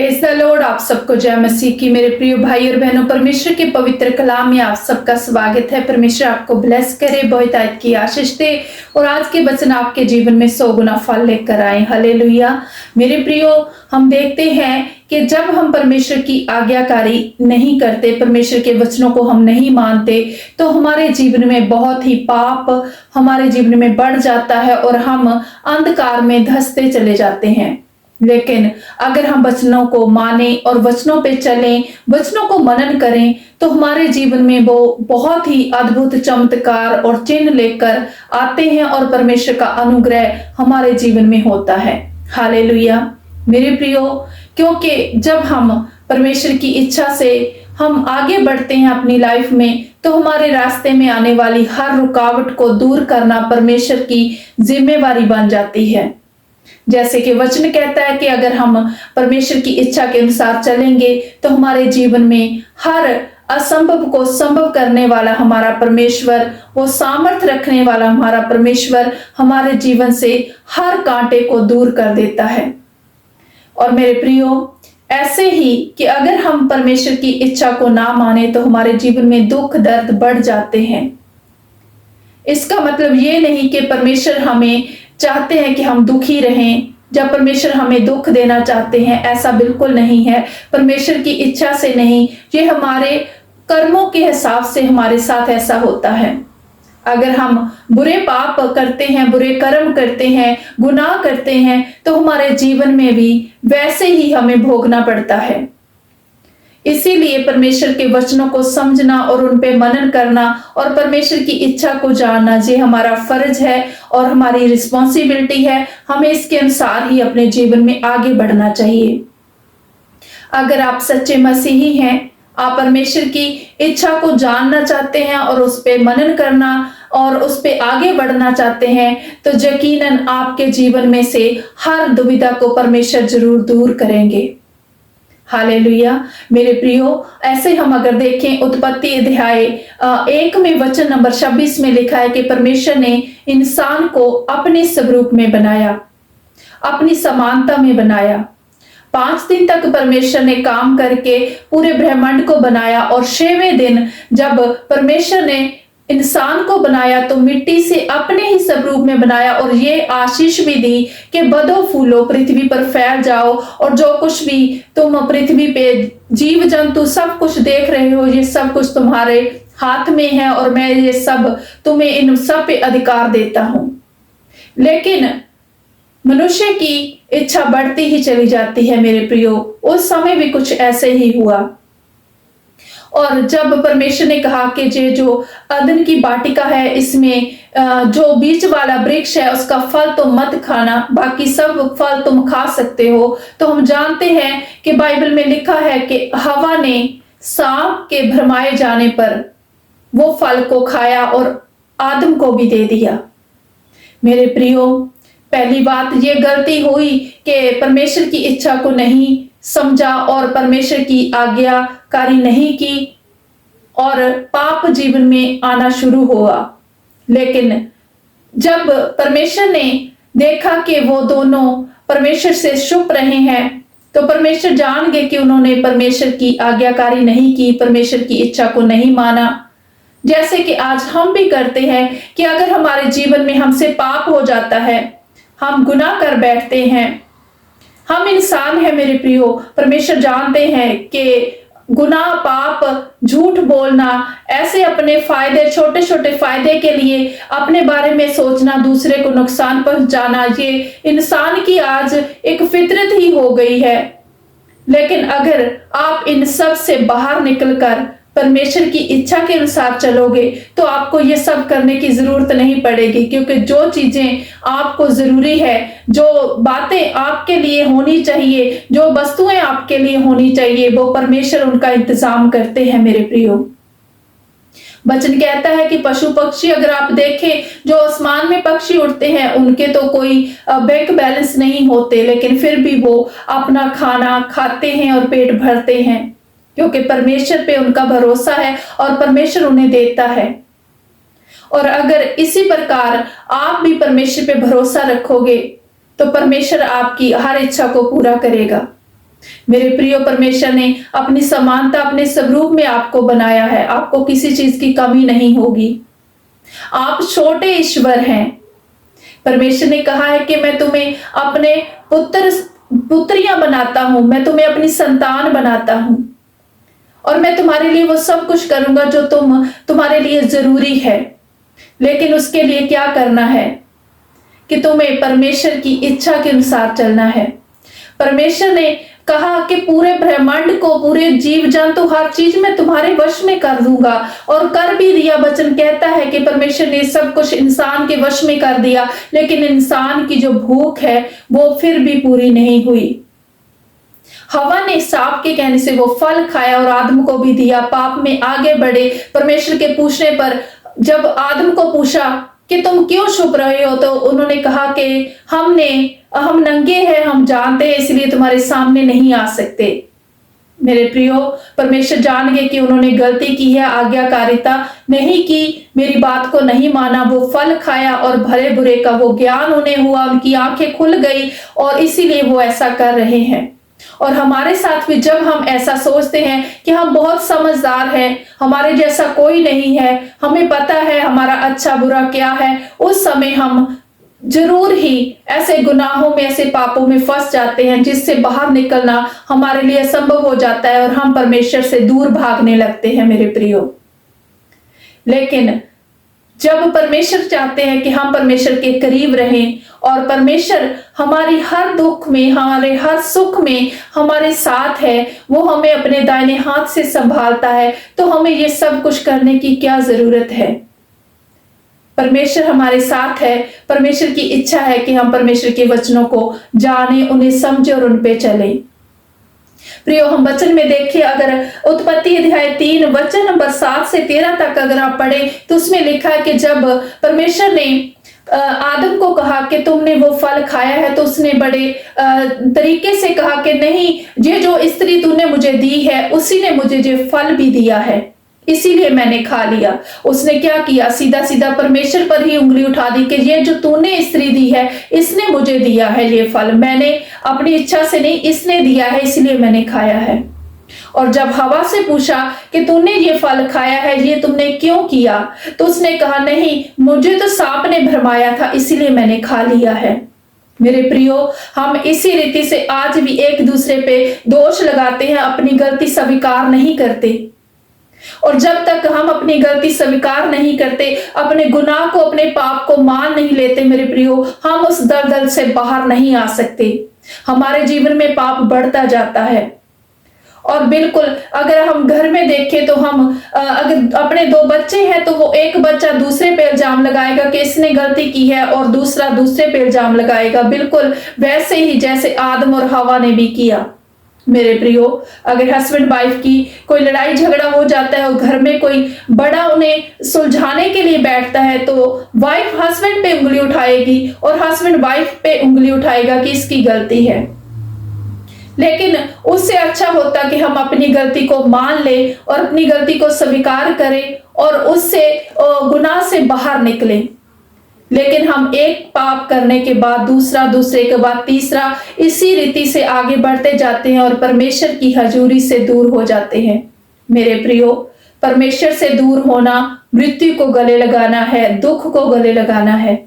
Praise the Lord. आप सबको जय मसीह की। मेरे प्रिय भाई और बहनों, परमेश्वर के पवित्र कलाम में आप सबका स्वागत है। परमेश्वर आपको ब्लेस करे, बहुतायत की आशीष दे और आज के वचन आपके जीवन में 100 गुना फल लेकर आए। हालेलुया। मेरे प्रियो, हम देखते हैं कि जब हम परमेश्वर की आज्ञाकारी नहीं करते, परमेश्वर के वचनों को हम नहीं मानते, तो हमारे जीवन में बहुत ही पाप हमारे जीवन में बढ़ जाता है और हम अंधकार में धंसते चले जाते हैं। लेकिन अगर हम वचनों को माने और वचनों पे चलें, वचनों को मनन करें, तो हमारे जीवन में वो बहुत ही अद्भुत चमत्कार और चिन्ह लेकर आते हैं और परमेश्वर का अनुग्रह हमारे जीवन में होता है। हालेलुया। मेरे प्रियो, क्योंकि जब हम परमेश्वर की इच्छा से हम आगे बढ़ते हैं अपनी लाइफ में, तो हमारे रास्ते में आने वाली हर रुकावट को दूर करना परमेश्वर की जिम्मेवारी बन जाती है। जैसे कि वचन कहता है कि अगर हम परमेश्वर की इच्छा के अनुसार चलेंगे, तो हमारे जीवन में हर असंभव को संभव करने वाला हमारा परमेश्वर, वो सामर्थ रखने वाला हमारा परमेश्वर हमारे जीवन से हर कांटे को दूर कर देता है। और मेरे प्रियो, ऐसे ही कि अगर हम परमेश्वर की इच्छा को ना माने, तो हमारे जीवन में दुख दर्द बढ़ जाते हैं। इसका मतलब ये नहीं कि परमेश्वर हमें चाहते हैं कि हम दुखी रहें, जब परमेश्वर हमें दुख देना चाहते हैं, ऐसा बिल्कुल नहीं है। परमेश्वर की इच्छा से नहीं, ये हमारे कर्मों के हिसाब से हमारे साथ ऐसा होता है। अगर हम बुरे पाप करते हैं, बुरे कर्म करते हैं, गुनाह करते हैं, तो हमारे जीवन में भी वैसे ही हमें भोगना पड़ता है। इसीलिए परमेश्वर के वचनों को समझना और उन पे मनन करना और परमेश्वर की इच्छा को जानना, ये हमारा फर्ज है और हमारी रिस्पॉन्सिबिलिटी है। हमें इसके अनुसार ही अपने जीवन में आगे बढ़ना चाहिए। अगर आप सच्चे मसीही हैं, आप परमेश्वर की इच्छा को जानना चाहते हैं और उस पे मनन करना और उस पे आगे बढ़ना चाहते हैं, तो यकीनन आपके जीवन में से हर दुविधा को परमेश्वर जरूर दूर करेंगे। हालेलुया। मेरे प्रियो, ऐसे हम अगर देखें, उत्पत्ति अध्याय 1 में वचन नंबर 26 में लिखा है कि परमेश्वर ने इंसान को अपने स्वरूप में बनाया, अपनी समानता में बनाया। 5 दिन तक परमेश्वर ने काम करके पूरे ब्रह्मांड को बनाया और 6वें दिन जब परमेश्वर ने इंसान को बनाया, तो मिट्टी से अपने ही स्वरूप में बनाया और ये आशीष भी दी कि बदो फूलो, पृथ्वी पर फैल जाओ और जो कुछ भी तुम पृथ्वी पे जीव जंतु सब कुछ देख रहे हो, ये सब कुछ तुम्हारे हाथ में है और मैं ये सब तुम्हें इन सब पे अधिकार देता हूं। लेकिन मनुष्य की इच्छा बढ़ती ही चली जाती है। मेरे प्रियो, उस समय भी कुछ ऐसे ही हुआ। और जब परमेश्वर ने कहा कि ये जो अदन की वाटिका है, इसमें जो बीज वाला वृक्ष है, उसका फल तो मत खाना, बाकी सब फल तुम खा सकते हो, तो हम जानते हैं कि बाइबल में लिखा है कि हवा ने सांप के भरमाए जाने पर वो फल को खाया और आदम को भी दे दिया। मेरे प्रियो, पहली बात ये गलती हुई कि परमेश्वर की इच्छा को नहीं समझा और परमेश्वर की आज्ञाकारी नहीं की और पाप जीवन में आना शुरू हुआ। लेकिन जब परमेश्वर ने देखा कि वो दोनों परमेश्वर से छुप रहे हैं, तो परमेश्वर जान गए कि उन्होंने परमेश्वर की आज्ञाकारी नहीं की, परमेश्वर की इच्छा को नहीं माना। जैसे कि आज हम भी करते हैं कि अगर हमारे जीवन में हमसे पाप हो जाता है, हम गुनाह कर बैठते हैं, हम इंसान हैं मेरे प्रियो। परमेश्वर जानते हैं कि गुनाह, पाप, झूठ बोलना, ऐसे अपने फायदे, छोटे छोटे फायदे के लिए अपने बारे में सोचना, दूसरे को नुकसान पहुंचाना, ये इंसान की आज एक फितरत ही हो गई है। लेकिन अगर आप इन सब से बाहर निकलकर परमेश्वर की इच्छा के अनुसार चलोगे, तो आपको ये सब करने की जरूरत नहीं पड़ेगी, क्योंकि जो चीजें आपको जरूरी है, जो बातें आपके लिए होनी चाहिए, जो वस्तुएं आपके लिए होनी चाहिए, वो परमेश्वर उनका इंतजाम करते हैं। मेरे प्रियो, वचन कहता है कि पशु पक्षी अगर आप देखें, जो आसमान में पक्षी उड़ते हैं, उनके तो कोई बैंक बैलेंस नहीं होते, लेकिन फिर भी वो अपना खाना खाते हैं और पेट भरते हैं, क्योंकि परमेश्वर पे उनका भरोसा है और परमेश्वर उन्हें देता है। और अगर इसी प्रकार आप भी परमेश्वर पे भरोसा रखोगे, तो परमेश्वर आपकी हर इच्छा को पूरा करेगा। मेरे प्रियो, परमेश्वर ने अपनी समानता, अपने स्वरूप में आपको बनाया है। आपको किसी चीज की कमी नहीं होगी। आप छोटे ईश्वर हैं। परमेश्वर ने कहा है कि मैं तुम्हें अपने पुत्रियां बनाता हूं, मैं तुम्हें अपनी संतान बनाता हूं और मैं तुम्हारे लिए वो सब कुछ करूंगा जो तुम्हारे लिए जरूरी है। लेकिन उसके लिए क्या करना है कि तुम्हें परमेश्वर की इच्छा के अनुसार चलना है। परमेश्वर ने कहा कि पूरे ब्रह्मांड को, पूरे जीव जंतु, हर चीज मैं तुम्हारे वश में कर दूंगा, और कर भी दिया। वचन कहता है कि परमेश्वर ने सब कुछ इंसान के वश में कर दिया, लेकिन इंसान की जो भूख है वो फिर भी पूरी नहीं हुई। हवा ने सांप के कहने से वो फल खाया और आदम को भी दिया, पाप में आगे बढ़े। परमेश्वर के पूछने पर जब आदम को पूछा कि तुम क्यों छुप रहे हो, तो उन्होंने कहा कि हम नंगे हैं, हम जानते हैं, इसलिए तुम्हारे सामने नहीं आ सकते। मेरे प्रियो, परमेश्वर जान गए कि उन्होंने गलती की है, आज्ञाकारिता नहीं की, मेरी बात को नहीं माना, वो फल खाया और भले बुरे का वो ज्ञान उन्हें हुआ, उनकी आंखें खुल गई और इसीलिए वो ऐसा कर रहे हैं। और हमारे साथ भी जब हम ऐसा सोचते हैं कि हम बहुत समझदार हैं, हमारे जैसा कोई नहीं है, हमें पता है हमारा अच्छा बुरा क्या है, उस समय हम जरूर ही ऐसे गुनाहों में, ऐसे पापों में फंस जाते हैं जिससे बाहर निकलना हमारे लिए असंभव हो जाता है और हम परमेश्वर से दूर भागने लगते हैं मेरे प्रियो। लेकिन जब परमेश्वर चाहते हैं कि हम परमेश्वर के करीब रहें और परमेश्वर हमारी हर दुख में, हमारे हर सुख में हमारे साथ है, वो हमें अपने दाहिने हाथ से संभालता है, तो हमें ये सब कुछ करने की क्या जरूरत है। परमेश्वर हमारे साथ है। परमेश्वर की इच्छा है कि हम परमेश्वर के वचनों को जाने, उन्हें समझे और उन पे चलें। प्रियो, हम वचन में देखिए, अगर उत्पत्ति अध्याय 3 वचन नंबर 7 से 13 तक अगर आप पढ़े तो उसमें लिखा है कि जब परमेश्वर ने आदम को कहा कि तुमने वो फल खाया है, तो उसने बड़े तरीके से कहा कि नहीं, ये जो स्त्री तूने मुझे दी है उसी ने मुझे ये फल भी दिया है, इसीलिए मैंने खा लिया। उसने क्या किया, सीधा सीधा परमेश्वर पर ही उंगली उठा दी कि ये जो तूने स्त्री दी है इसने मुझे दिया है ये फल, मैंने अपनी इच्छा से नहीं, इसने दिया है, इसलिए मैंने खाया है। और जब हवा से पूछा कि तूने ये फल खाया है, ये तुमने क्यों किया, तो उसने कहा नहीं, मुझे तो सांप ने भरमाया था, इसीलिए मैंने खा लिया है। मेरे प्रियो, हम इसी रीति से आज भी एक दूसरे पे दोष लगाते हैं, अपनी गलती स्वीकार नहीं करते। और जब तक हम अपनी गलती स्वीकार नहीं करते, अपने गुनाह को, अपने पाप को मान नहीं लेते मेरे प्रियो, हम उस दलदल से बाहर नहीं आ सकते। हमारे जीवन में पाप बढ़ता जाता है। और बिल्कुल अगर हम घर में देखें तो हम अगर अपने 2 बच्चे हैं तो वो एक बच्चा दूसरे पे इल्जाम लगाएगा कि इसने गलती की है और दूसरा दूसरे पे इल्जाम लगाएगा, बिल्कुल वैसे ही जैसे आदम और हवा ने भी किया। मेरे प्रियो, अगर हस्बैंड वाइफ की कोई लड़ाई झगड़ा हो जाता है और घर में कोई बड़ा उन्हें सुलझाने के लिए बैठता है, तो वाइफ हस्बैंड पे उंगली उठाएगी और हस्बैंड वाइफ पे उंगली उठाएगा कि इसकी गलती है। लेकिन उससे अच्छा होता कि हम अपनी गलती को मान लें और अपनी गलती को स्वीकार करें और उससे गुनाह से बाहर निकलें। लेकिन हम एक पाप करने के बाद दूसरा, दूसरे के बाद तीसरा, इसी रीति से आगे बढ़ते जाते हैं और परमेश्वर की हजूरी से दूर हो जाते हैं। मेरे प्रियो, परमेश्वर से दूर होना मृत्यु को गले लगाना है, दुख को गले लगाना है।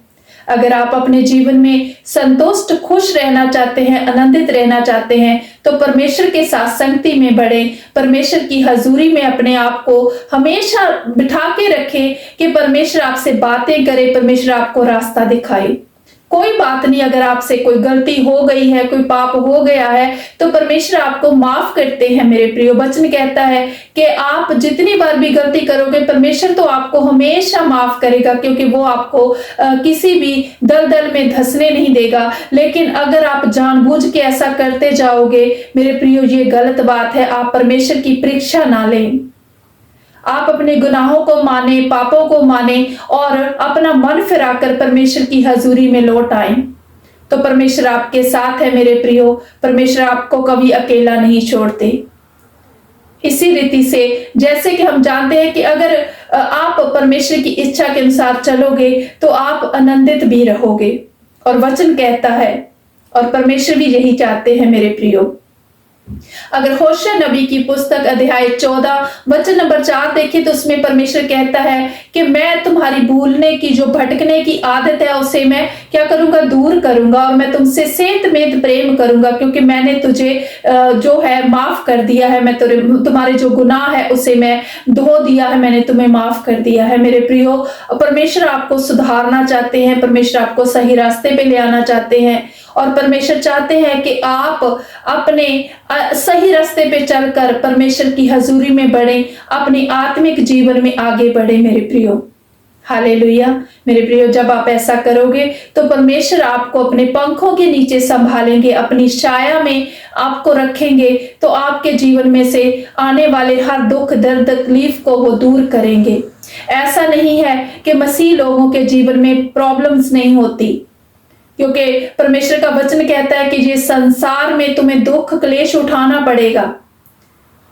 अगर आप अपने जीवन में संतुष्ट, खुश रहना चाहते हैं, आनंदित रहना चाहते हैं, तो परमेश्वर के साथ संगति में बढ़े, परमेश्वर की हजूरी में अपने आप को हमेशा बिठा के रखें कि परमेश्वर आपसे बातें करे, परमेश्वर आपको रास्ता दिखाए। कोई बात नहीं, अगर आपसे कोई गलती हो गई है, कोई पाप हो गया है, तो परमेश्वर आपको माफ करते हैं। मेरे प्रियो, वचन कहता है कि आप जितनी बार भी गलती करोगे, परमेश्वर तो आपको हमेशा माफ करेगा, क्योंकि वो आपको किसी भी दलदल में धंसने नहीं देगा। लेकिन अगर आप जानबूझ के ऐसा करते जाओगे मेरे प्रियो, ये गलत बात है। आप परमेश्वर की परीक्षा ना लें, आप अपने गुनाहों को माने, पापों को माने और अपना मन फिराकर परमेश्वर की हजूरी में लौट आए, तो परमेश्वर आपके साथ है। मेरे प्रियो, परमेश्वर आपको कभी अकेला नहीं छोड़ते। इसी रीति से जैसे कि हम जानते हैं कि अगर आप परमेश्वर की इच्छा के अनुसार चलोगे तो आप आनंदित भी रहोगे, और वचन कहता है और परमेश्वर भी यही चाहते हैं मेरे प्रियो। अगर होशे नबी की पुस्तक अध्याय 14 वचन नंबर 4 देखें तो उसमें परमेश्वर कहता है कि मैं तुम्हारी भूलने की जो भटकने की आदत है उसे मैं क्या करूंगा, दूर करूंगा, और मैं तुमसे सेंतमेंत प्रेम करूंगा, क्योंकि मैंने तुझे जो है माफ कर दिया है। मैं तुम्हारे जो गुनाह है उसे मैं धो दिया है, मैंने तुम्हें माफ कर दिया है। मेरे प्रियो, परमेश्वर आपको सुधारना चाहते हैं, परमेश्वर आपको सही रास्ते पे ले आना चाहते हैं, और परमेश्वर चाहते हैं कि आप अपने सही रास्ते पे चलकर परमेश्वर की हजूरी में बढ़ें, अपने आत्मिक जीवन में आगे बढ़े। मेरे प्रियो, हालेलुया। मेरे प्रियो, जब आप ऐसा करोगे तो परमेश्वर आपको अपने पंखों के नीचे संभालेंगे, अपनी छाया में आपको रखेंगे, तो आपके जीवन में से आने वाले हर दुख दर्द तकलीफ को वो दूर करेंगे। ऐसा नहीं है कि मसीह लोगों के जीवन में प्रॉब्लम्स नहीं होती, क्योंकि परमेश्वर का वचन कहता है कि ये संसार में तुम्हें दुख क्लेश उठाना पड़ेगा,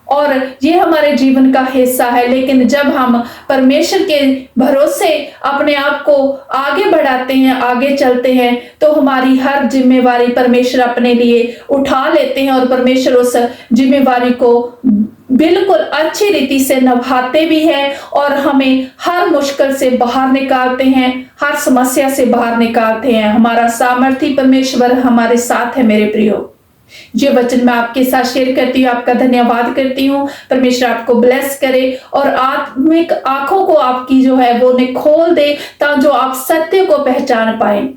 और ये हमारे जीवन का हिस्सा है। लेकिन जब हम परमेश्वर के भरोसे अपने आप को आगे बढ़ाते हैं, आगे चलते हैं, तो हमारी हर जिम्मेवारी परमेश्वर अपने लिए उठा लेते हैं, और परमेश्वर उस जिम्मेवारी को बिल्कुल अच्छी रीति से निभाते भी हैं, और हमें हर मुश्किल से बाहर निकालते हैं, हर समस्या से बाहर निकालते हैं। हमारा सामर्थी परमेश्वर हमारे साथ है। मेरे प्रियो, ये वचन मैं आपके साथ शेयर करती हूँ, आपका धन्यवाद करती हूँ। परमेश्वर आपको ब्लेस करे और आत्मिक आंखों को आपकी जो है वो ने खोल दे, ताकि आप सत्य को पहचान पाए,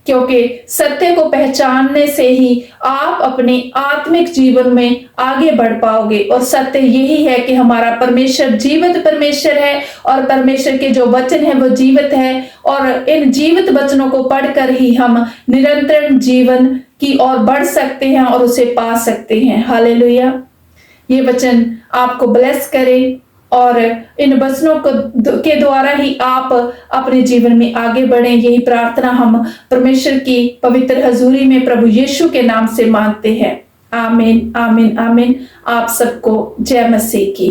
क्योंकि सत्य को पहचानने से ही आप अपने आत्मिक जीवन में आगे बढ़ पाओगे। और सत्य यही है कि हमारा परमेश्वर जीवित परमेश्वर है, और परमेश्वर के जो वचन है वो जीवित है, और इन जीवित वचनों को पढ़कर ही हम निरंतर जीवन की ओर बढ़ सकते हैं और उसे पा सकते हैं। हालेलुया। ये वचन आपको ब्लेस करे, और इन वचनों के द्वारा ही आप अपने जीवन में आगे बढ़ें। यही प्रार्थना हम परमेश्वर की पवित्र हजूरी में प्रभु यीशु के नाम से मांगते हैं। आमीन, आमीन, आमीन। आप सबको जय मसीह की।